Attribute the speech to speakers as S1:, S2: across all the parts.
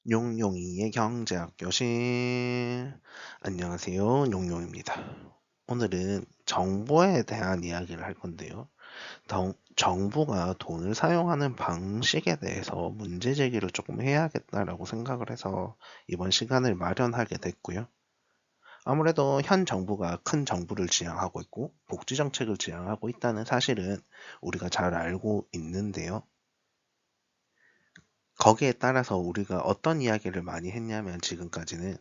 S1: 용용이의 경제학 교실. 안녕하세요. 용용입니다. 오늘은 정보에 대한 이야기를 할 건데요. 정부가 돈을 사용하는 방식에 대해서 문제 제기를 조금 해야겠다라고 생각을 해서 이번 시간을 마련하게 됐고요. 아무래도 현 정부가 큰 정부를 지향하고 있고 복지 정책을 지향하고 있다는 사실은 우리가 잘 알고 있는데요. 거기에 따라서 우리가 어떤 이야기를 많이 했냐면 지금까지는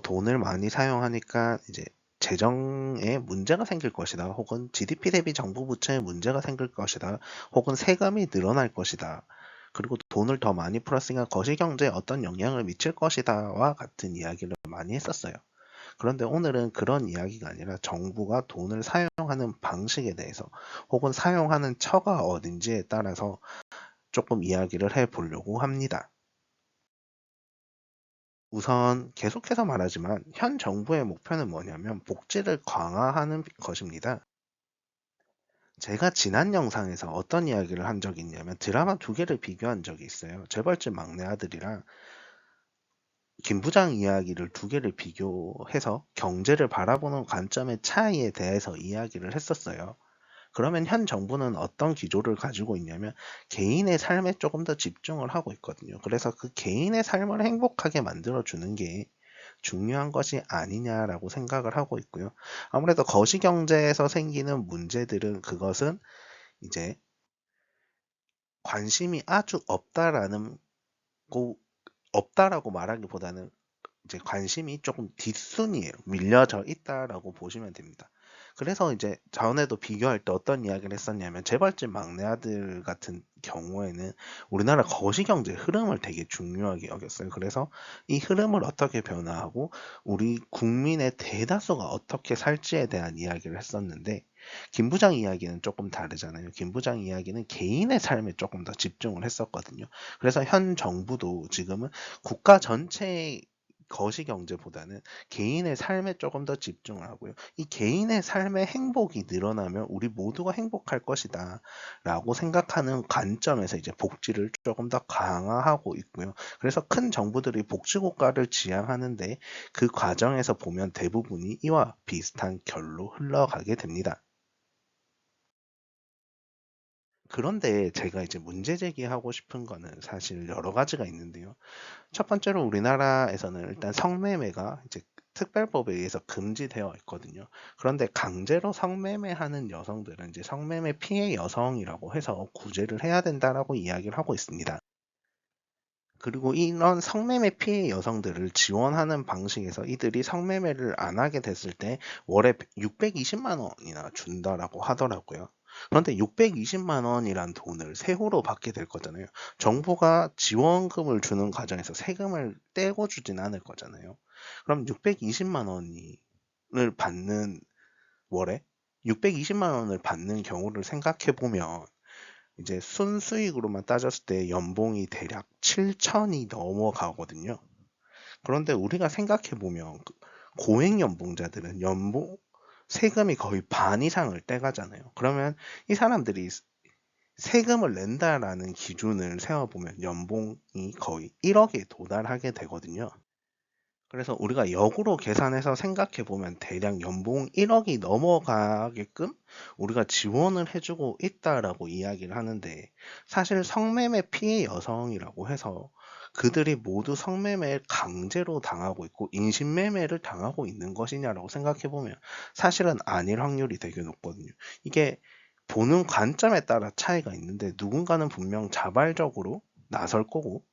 S1: 돈을 많이 사용하니까 이제 재정에 문제가 생길 것이다. 혹은 GDP 대비 정부 부채에 문제가 생길 것이다. 혹은 세금이 늘어날 것이다. 그리고 돈을 더 많이 풀었으니까 거시경제에 어떤 영향을 미칠 것이다와 같은 이야기를 많이 했었어요. 그런데 오늘은 그런 이야기가 아니라 정부가 돈을 사용하는 방식에 대해서 혹은 사용하는 처가 어딘지에 따라서 조금 이야기를 해보려고 합니다. 우선 계속해서 말하지만 현 정부의 목표는 뭐냐면 복지를 강화하는 것입니다. 제가 지난 영상에서 어떤 이야기를 한 적이 있냐면 드라마 두 개를 비교한 적이 있어요. 재벌집 막내 아들이랑 김 부장 이야기를 두 개를 비교해서 경제를 바라보는 관점의 차이에 대해서 이야기를 했었어요. 그러면 현 정부는 어떤 기조를 가지고 있냐면 개인의 삶에 조금 더 집중을 하고 있거든요. 그래서 그 개인의 삶을 행복하게 만들어주는 게 중요한 것이 아니냐라고 생각을 하고 있고요. 아무래도 거시경제에서 생기는 문제들은 그것은 이제 관심이 아주 없다라고 말하기보다는 이제 관심이 조금 뒷순이에요. 밀려져 있다라고 보시면 됩니다. 그래서 이제 전에도 비교할 때 어떤 이야기를 했었냐면 재벌집 막내 아들 같은 경우에는 우리나라 거시경제 흐름을 되게 중요하게 여겼어요. 그래서 이 흐름을 어떻게 변화하고 우리 국민의 대다수가 어떻게 살지에 대한 이야기를 했었는데 김 부장 이야기는 조금 다르잖아요. 김 부장 이야기는 개인의 삶에 조금 더 집중을 했었거든요. 그래서 현 정부도 지금은 국가 전체의 거시경제보다는 개인의 삶에 조금 더 집중을 하고요. 이 개인의 삶의 행복이 늘어나면 우리 모두가 행복할 것이다 라고 생각하는 관점에서 이제 복지를 조금 더 강화하고 있고요. 그래서 큰 정부들이 복지국가를 지향하는데 그 과정에서 보면 대부분이 이와 비슷한 결로 흘러가게 됩니다. 그런데 제가 이제 문제 제기하고 싶은 거는 사실 여러 가지가 있는데요. 첫 번째로 우리나라에서는 일단 성매매가 이제 특별법에 의해서 금지되어 있거든요. 그런데 강제로 성매매하는 여성들은 이제 성매매 피해 여성이라고 해서 구제를 해야 된다라고 이야기를 하고 있습니다. 그리고 이런 성매매 피해 여성들을 지원하는 방식에서 이들이 성매매를 안 하게 됐을 때 월에 620만 원이나 준다라고 하더라고요. 그런데 620만 원이란 돈을 세후로 받게 될 거잖아요. 정부가 지원금을 주는 과정에서 세금을 떼고 주진 않을 거잖아요. 그럼 620만 원을 받는 월에 620만 원을 받는 경우를 생각해 보면 이제 순수익으로만 따졌을 때 연봉이 대략 7천이 넘어가거든요. 그런데 우리가 생각해 보면 고액 연봉자들은 연봉 세금이 거의 반 이상을 떼가잖아요. 그러면 이 사람들이 세금을 낸다라는 기준을 세워보면 연봉이 거의 1억에 도달하게 되거든요. 그래서 우리가 역으로 계산해서 생각해 보면 대략 연봉 1억이 넘어가게끔 우리가 지원을 해주고 있다라고 이야기를 하는데 사실 성매매 피해 여성이라고 해서 그들이 모두 성매매를 강제로 당하고 있고 인신매매를 당하고 있는 것이냐라고 생각해 보면 사실은 아닐 확률이 되게 높거든요. 이게 보는 관점에 따라 차이가 있는데 누군가는 분명 자발적으로 나설 거고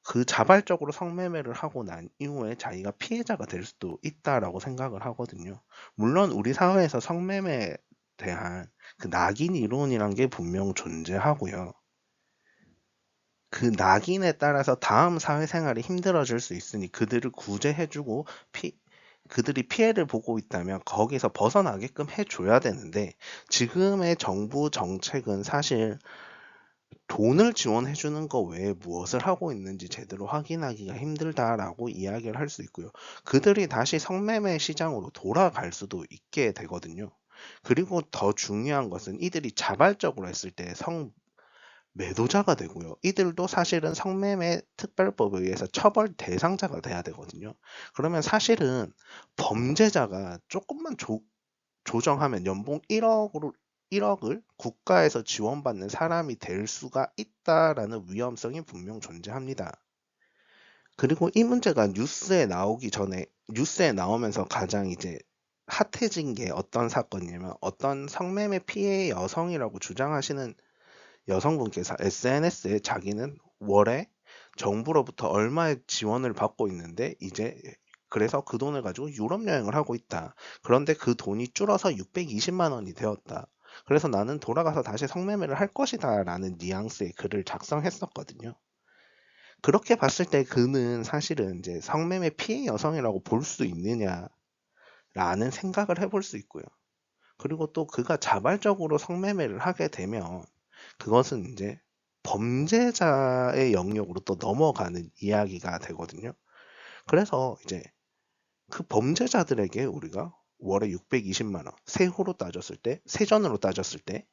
S1: 그 자발적으로 성매매를 하고 난 이후에 자기가 피해자가 될 수도 있다라고 생각을 하거든요. 물론 우리 사회에서 성매매에 대한 그 낙인 이론이란 게 분명 존재하고요. 그 낙인에 따라서 다음 사회생활이 힘들어질 수 있으니 그들을 구제해주고 그들이 피해를 보고 있다면 거기서 벗어나게끔 해줘야 되는데 지금의 정부 정책은 사실 돈을 지원해 주는 거 외에 무엇을 하고 있는지 제대로 확인하기가 힘들다라고 이야기를 할 수 있고요. 그들이 다시 성매매 시장으로 돌아갈 수도 있게 되거든요. 그리고 더 중요한 것은 이들이 자발적으로 했을 때 매도자가 되고요. 이들도 사실은 성매매 특별법에 의해서 처벌 대상자가 돼야 되거든요. 그러면 사실은 범죄자가 조금만 조정하면 연봉 1억을 국가에서 지원받는 사람이 될 수가 있다라는 위험성이 분명 존재합니다. 그리고 이 문제가 뉴스에 나오면서 가장 이제 핫해진 게 어떤 사건이냐면, 어떤 성매매 피해 여성이라고 주장하시는 여성분께서 SNS에 자기는 월에 정부로부터 얼마의 지원을 받고 있는데, 이제 그래서 그 돈을 가지고 유럽 여행을 하고 있다. 그런데 그 돈이 줄어서 620만 원이 되었다. 그래서 나는 돌아가서 다시 성매매를 할 것이다 라는 뉘앙스의 글을 작성했었거든요. 그렇게 봤을 때 그는 사실은 이제 성매매 피해 여성이라고 볼 수 있느냐라는 생각을 해볼 수 있고요. 그리고 또 그가 자발적으로 성매매를 하게 되면 그것은 이제 범죄자의 영역으로 또 넘어가는 이야기가 되거든요. 그래서 이제 그 범죄자들에게 우리가 월에 620만 원, 세전으로 따졌을 때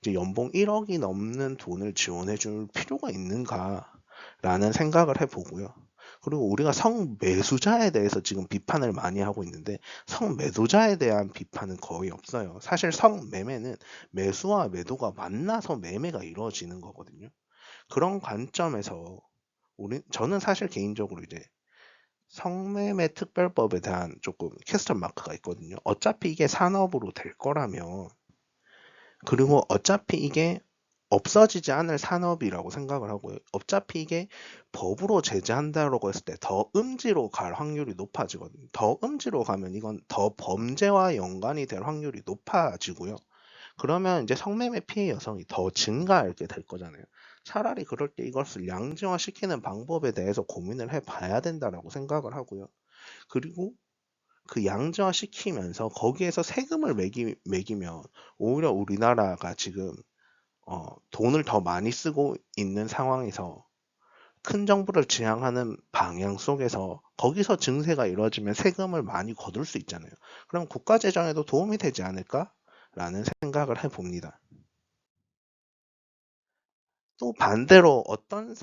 S1: 이제 연봉 1억이 넘는 돈을 지원해 줄 필요가 있는가라는 생각을 해보고요. 그리고 우리가 성매수자에 대해서 지금 비판을 많이 하고 있는데, 성매도자에 대한 비판은 거의 없어요. 사실 성매매는 매수와 매도가 만나서 매매가 이루어지는 거거든요. 그런 관점에서 저는 사실 개인적으로 이제 성매매 특별법에 대한 조금 퀘스천 마크가 있거든요. 어차피 이게 산업으로 될 거라면, 그리고 어차피 이게 없어지지 않을 산업이라고 생각을 하고요. 어차피 이게 법으로 제재한다라고 했을 때 더 음지로 갈 확률이 높아지거든요. 더 음지로 가면 이건 더 범죄와 연관이 될 확률이 높아지고요. 그러면 이제 성매매 피해 여성이 더 증가하게 될 거잖아요. 차라리 그럴 때 이것을 양지화시키는 방법에 대해서 고민을 해봐야 된다라고 생각을 하고요. 그리고 그 양지화시키면서 거기에서 세금을 매기면 오히려 우리나라가 지금 돈을 더 많이 쓰고 있는 상황에서 큰 정부를 지향하는 방향 속에서 거기서 증세가 이루어지면 세금을 많이 거둘 수 있잖아요. 그럼 국가 재정에도 도움이 되지 않을까라는 생각을 해봅니다. 또 반대로 어떤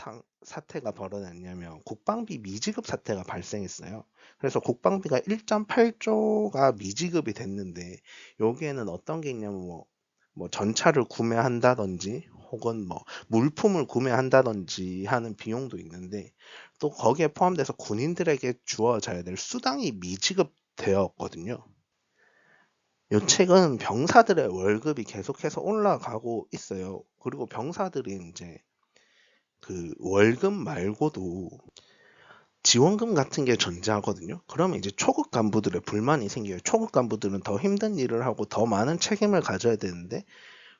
S1: 사태가 벌어졌냐면 국방비 미지급 사태가 발생했어요. 그래서 국방비가 1.8조가 미지급이 됐는데, 여기에는 어떤 게 있냐면 뭐 전차를 구매한다든지 혹은 뭐 물품을 구매한다든지 하는 비용도 있는데, 또 거기에 포함돼서 군인들에게 주어져야 될 수당이 미지급되었거든요. 요 책은 병사들의 월급이 계속해서 올라가고 있어요. 그리고 병사들이 이제 그 월급 말고도 지원금 같은 게 존재하거든요. 그러면 이제 초급 간부들의 불만이 생겨요. 초급 간부들은 더 힘든 일을 하고 더 많은 책임을 가져야 되는데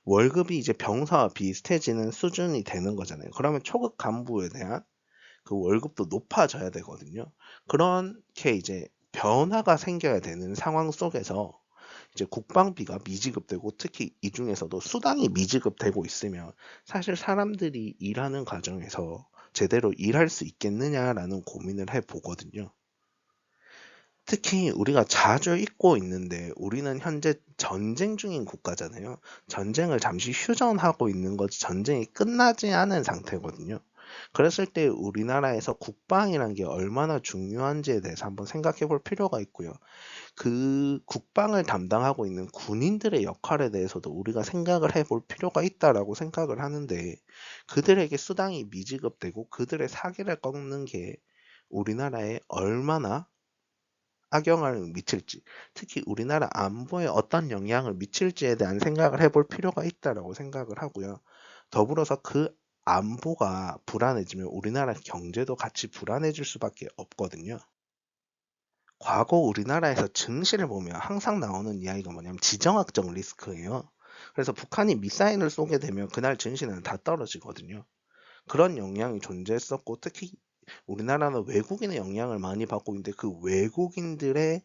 S1: 월급이 이제 병사와 비슷해지는 수준이 되는 거잖아요. 그러면 초급 간부에 대한 그 월급도 높아져야 되거든요. 그렇게 이제 변화가 생겨야 되는 상황 속에서 이제 국방비가 미지급되고, 특히 이 중에서도 수당이 미지급되고 있으면 사실 사람들이 일하는 과정에서 제대로 일할 수 있겠느냐라는 고민을 해보거든요. 특히 우리가 자주 잊고 있는데, 우리는 현재 전쟁 중인 국가잖아요. 전쟁을 잠시 휴전하고 있는 거지 전쟁이 끝나지 않은 상태거든요. 그랬을 때 우리나라에서 국방이란 게 얼마나 중요한지에 대해서 한번 생각해 볼 필요가 있고요. 그 국방을 담당하고 있는 군인들의 역할에 대해서도 우리가 생각을 해볼 필요가 있다라고 생각을 하는데, 그들에게 수당이 미지급되고 그들의 사기를 꺾는 게 우리나라에 얼마나 악영향을 미칠지, 특히 우리나라 안보에 어떤 영향을 미칠지에 대한 생각을 해볼 필요가 있다라고 생각을 하고요. 더불어서 그 안보가 불안해지면 우리나라 경제도 같이 불안해질 수밖에 없거든요. 과거 우리나라에서 증시를 보면 항상 나오는 이야기가 뭐냐면 지정학적 리스크예요. 그래서 북한이 미사일을 쏘게 되면 그날 증시는 다 떨어지거든요. 그런 영향이 존재했었고, 특히 우리나라는 외국인의 영향을 많이 받고 있는데 그 외국인들의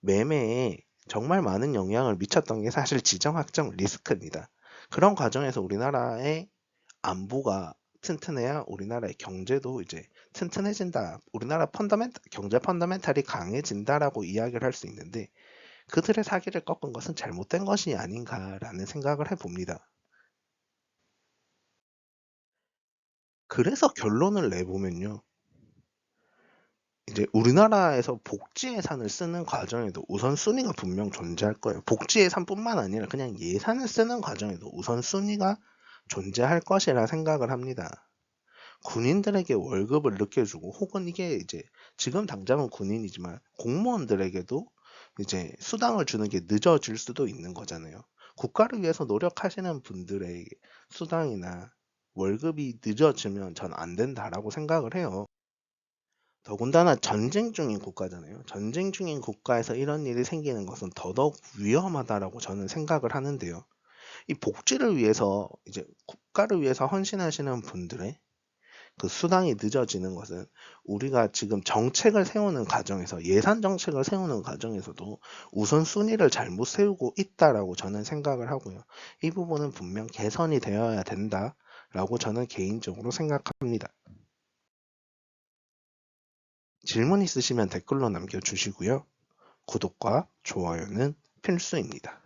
S1: 매매에 정말 많은 영향을 미쳤던 게 사실 지정학적 리스크입니다. 그런 과정에서 우리나라의 안보가 튼튼해야 우리나라의 경제도 이제 튼튼해진다. 우리나라 경제 펀더멘탈이 강해진다라고 이야기를 할 수 있는데, 그들의 사기를 꺾은 것은 잘못된 것이 아닌가라는 생각을 해봅니다. 그래서 결론을 내보면요. 이제 우리나라에서 복지 예산을 쓰는 과정에도 우선순위가 분명 존재할 거예요. 복지 예산뿐만 아니라 그냥 예산을 쓰는 과정에도 우선순위가 존재할 것이라 생각을 합니다. 군인들에게 월급을 늦게 주고 혹은 이게 이제 지금 당장은 군인이지만 공무원들에게도 이제 수당을 주는 게 늦어질 수도 있는 거잖아요. 국가를 위해서 노력하시는 분들의 수당이나 월급이 늦어지면 전 안 된다라고 생각을 해요. 더군다나 전쟁 중인 국가잖아요. 전쟁 중인 국가에서 이런 일이 생기는 것은 더더욱 위험하다라고 저는 생각을 하는데요. 이 복지를 위해서 이제 국가를 위해서 헌신하시는 분들의 그 수당이 늦어지는 것은 우리가 지금 정책을 세우는 과정에서 예산 정책을 세우는 과정에서도 우선순위를 잘못 세우고 있다라고 저는 생각을 하고요. 이 부분은 분명 개선이 되어야 된다라고 저는 개인적으로 생각합니다. 질문 있으시면 댓글로 남겨주시고요. 구독과 좋아요는 필수입니다.